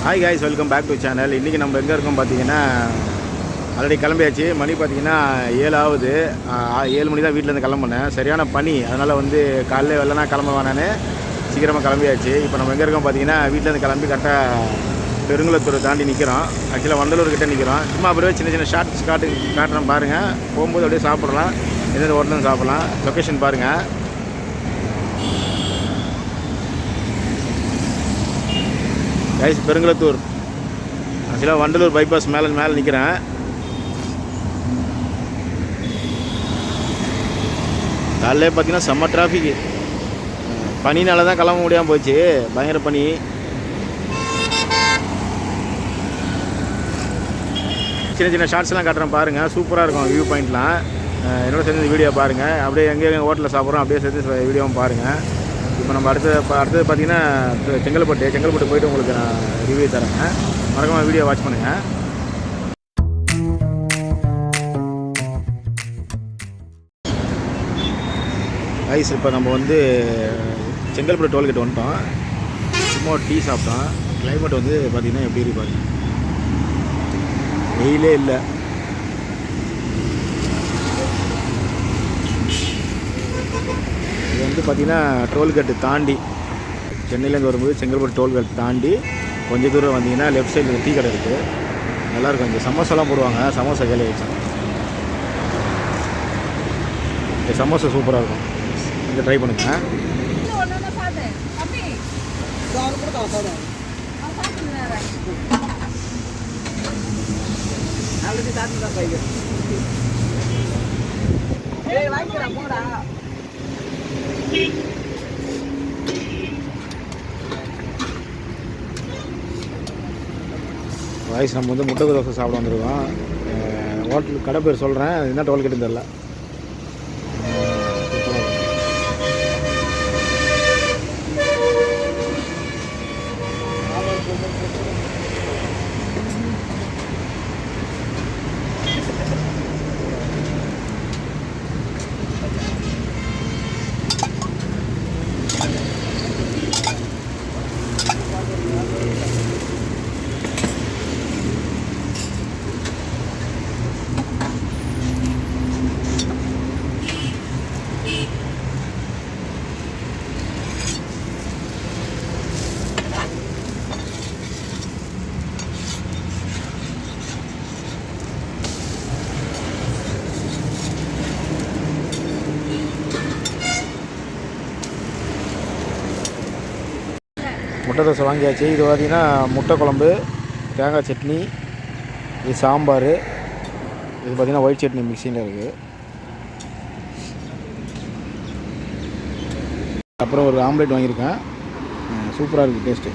Hi guys, welcome back to channel. இன்றைக்கி நம்ம எங்கே இருக்கோம் பார்த்தீங்கன்னா, ஆல்ரெடி கிளம்பியாச்சு. மணி பார்த்தீங்கன்னா 7 ஆகுது. 7 மணி தான் வீட்டிலேருந்து கிளம்புனேன். சரியான பனி, அதனால் காலையில் வெள்ளனா கிளம்ப வேணான்னு சீக்கிரமாக கிளம்பியாச்சு. இப்போ நம்ம எங்கே இருக்கோம் பார்த்தீங்கன்னா, வீட்டிலேருந்து கிளம்பி கரெக்டாக பெருங்குளத்தூரை தாண்டி நிற்கிறோம். ஆக்சுவலாக வண்டலூர்கிட்ட நிற்கிறோம். சும்மா அப்படியே சின்ன சின்ன ஷார்ட்ஸ் காட்டுறோம் பாருங்கள். போகும்போது அப்படியே சாப்பிட்லாம், எந்தெந்த ஹோட்டலும் சாப்பிட்லாம். லொக்கேஷன் பாருங்கள். கைஸ், பெருங்குளத்தூர் ஆக்சுவலாக வண்டலூர் பைபாஸ் மேலே நிற்கிறேன். காலையில் பார்த்தீங்கன்னா செம்ம டிராஃபிக்கு. பனினால தான் கிளம்ப முடியாமல் போச்சு. பயங்கர பனி. சின்ன சின்ன ஷார்ட்ஸ்லாம் காட்டுறேன் பாருங்கள். சூப்பராக இருக்கும் வியூ பாயிண்ட்லாம். என்னோட சேர்ந்து வீடியோ பாருங்கள். அப்படியே எங்கே ஹோட்டலில் சாப்பிட்றோம் அப்படியே சேர்த்து வீடியோவும் பாருங்கள். இப்போ நம்ம அடுத்தது பார்த்தீங்கன்னா செங்கல்பட்டு போய்ட்டு உங்களுக்கு நான் ரிவ்யூ தரேங்க. மறக்காம வீடியோ வாட்ச் பண்ணுங்கள். ஐஸ், இப்போ நம்ம செங்கல்பட்டு டோல்கேட் வந்துட்டோம். சும்மா டீ சாப்பிட்டோம். கிளைமேட் பார்த்திங்கன்னா எப்படி இருக்கு பாருங்க. வெயிலே இல்லை. இது பார்த்திங்கன்னா டோல்கேட்டு தாண்டி சென்னையிலேருந்து வரும்போது செங்கல்பட்டு டோல்கேட் தாண்டி கொஞ்சம் தூரம் வந்தீங்கன்னா லெஃப்ட் சைடில் டீ கடை இருக்குது. நல்லாயிருக்கும். இந்த சமோசாலாம் போடுவாங்க. சமோசா கேள்வி வச்சேன். இந்த சமோசா சூப்பராக இருக்கும். இங்கே ட்ரை பண்ணுங்கள். வாய்ஸ், நம்ம முட்டை தோசை சாப்பிட வந்துருக்கோம். ஹோட்டல் கடை பேர் சொல்கிறேன். என்ன டோல்கேட்டுன்னு தெரில. முட்டை தோசை வாங்கியாச்சு. இது பார்த்திங்கன்னா முட்டை குழம்பு, தேங்காய் சட்னி, இது சாம்பார், இது பார்த்திங்கன்னா ஒயிட் சட்னி மிக்சியில் இருக்குது. அப்புறம் ஒரு ஆம்லேட் வாங்கியிருக்கேன். சூப்பராக இருக்குது டேஸ்ட்டு.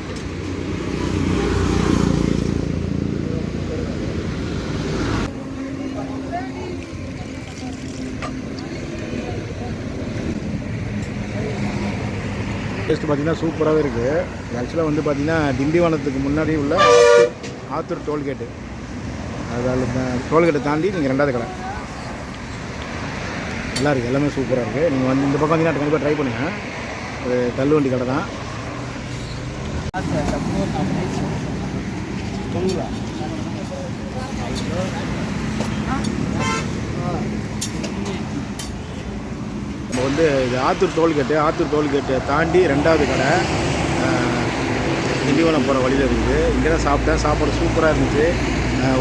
டேஸ்ட்டு பார்த்திங்கன்னா சூப்பராகவே இருக்குது. ஆக்சுவலாக பார்த்திங்கன்னா திண்டிவனத்துக்கு முன்னாடி உள்ள ஆத்தூர் டோல்கேட்டு, அதில் டோல்கேட்டை தாண்டி நீங்கள் ரெண்டாவது கடை. நல்லாயிருக்கு. எல்லாமே சூப்பராக இருக்குது. நீங்கள் இந்த பக்கம் வந்தீங்கன்னா கண்டிப்பாக ட்ரை பண்ணுங்கள். ஒரு தள்ளுவண்டி கடை தான். நம்ம இது ஆத்தூர் டோல்கேட்டை தாண்டி ரெண்டாவது கடை திண்டிவனம் போகிற வழியில் இருக்குது. இங்கே தான் சாப்பிட்டேன். சாப்பாடு சூப்பராக இருந்துச்சு.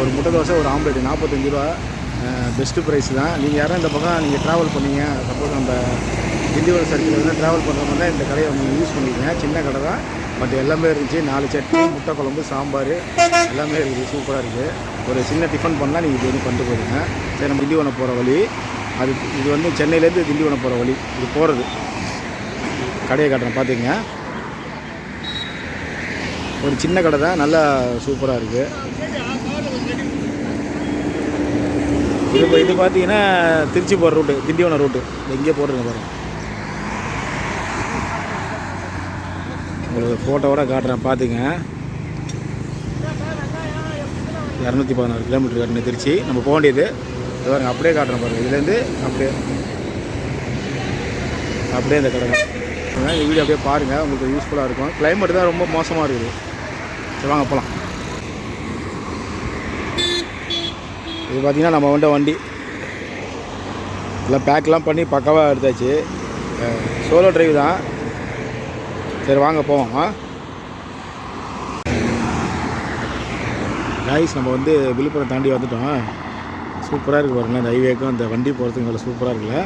ஒரு முட்டை தோசை, ஒரு ஆம்லேட் 45 ரூபா. பெஸ்ட்டு ப்ரைஸ் தான். நீங்கள் யாரும் இந்த பக்கம் நீங்கள் ட்ராவல் பண்ணீங்க, சப்போஸ் நம்ம திண்டிவனம் சர்க்கிள் ட்ராவல் பண்ணுற மாதிரி தான் இந்த கடையை நீங்கள் யூஸ் பண்ணிக்கங்க. சின்ன கடை தான், பட் எல்லாமே இருந்துச்சு. 4 சட்னி, முட்டை குழம்பு, சாம்பார் எல்லாமே இருக்குது. சூப்பராக இருக்குது. ஒரு சின்ன டிஃபன் பண்ணால் நீங்கள் இது பண்ணிட்டு போயிடுங்க. சரி, நம்ம திண்டிவனம் போகிற வழி அது. இது சென்னையிலேருந்து திண்டிவனம் போகிற வழி. இது போகிறது கடையை காட்டுறேன் பார்த்துங்க. ஒரு சின்ன கடை தான், நல்லா சூப்பராக இருக்குது. இது பார்த்தீங்கன்னா திருச்சி போகிற ரூட்டு, திண்டிவனம் ரூட்டு. இங்கே போடுறேங்க பாருங்கள். உங்களுக்கு ஃபோட்டோவோட காட்டுறேன் பார்த்துங்க. 216 கிலோமீட்டர் காட்டுங்க திருச்சி. நம்ம போக வேண்டியது பாருங்க. அப்படியே காட்டுறேன் பாருங்கள். இதுலேருந்து அப்படியே இந்த கடை. இந்த வீடியோ அப்படியே பாருங்கள், உங்களுக்கு யூஸ்ஃபுல்லாக இருக்கும். கிளைமேட் தான் ரொம்ப மோசமாக இருக்குது. சரி, வாங்க போகலாம். இது பார்த்திங்கன்னா நம்ம வண்டி எல்லாம் பேக்கெலாம் பண்ணி பக்காவாக எடுத்தாச்சு. சோலோ டிரைவ் தான். சரி வாங்க போவோம். கைஸ் நம்ம வந்து விழுப்புரம் தாண்டி வந்துட்டோம். சூப்பராக இருக்குது பாருங்களேன். இந்த ஹைவேக்கும் அந்த வண்டி போகிறதுக்கு நல்லா சூப்பராக இருக்குல்ல.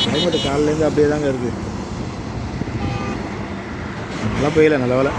கிளைமேட்டு காலையிலேருந்து அப்படியே தாங்க இருக்குது. நல்லா பெய்யல நல்ல வேலை.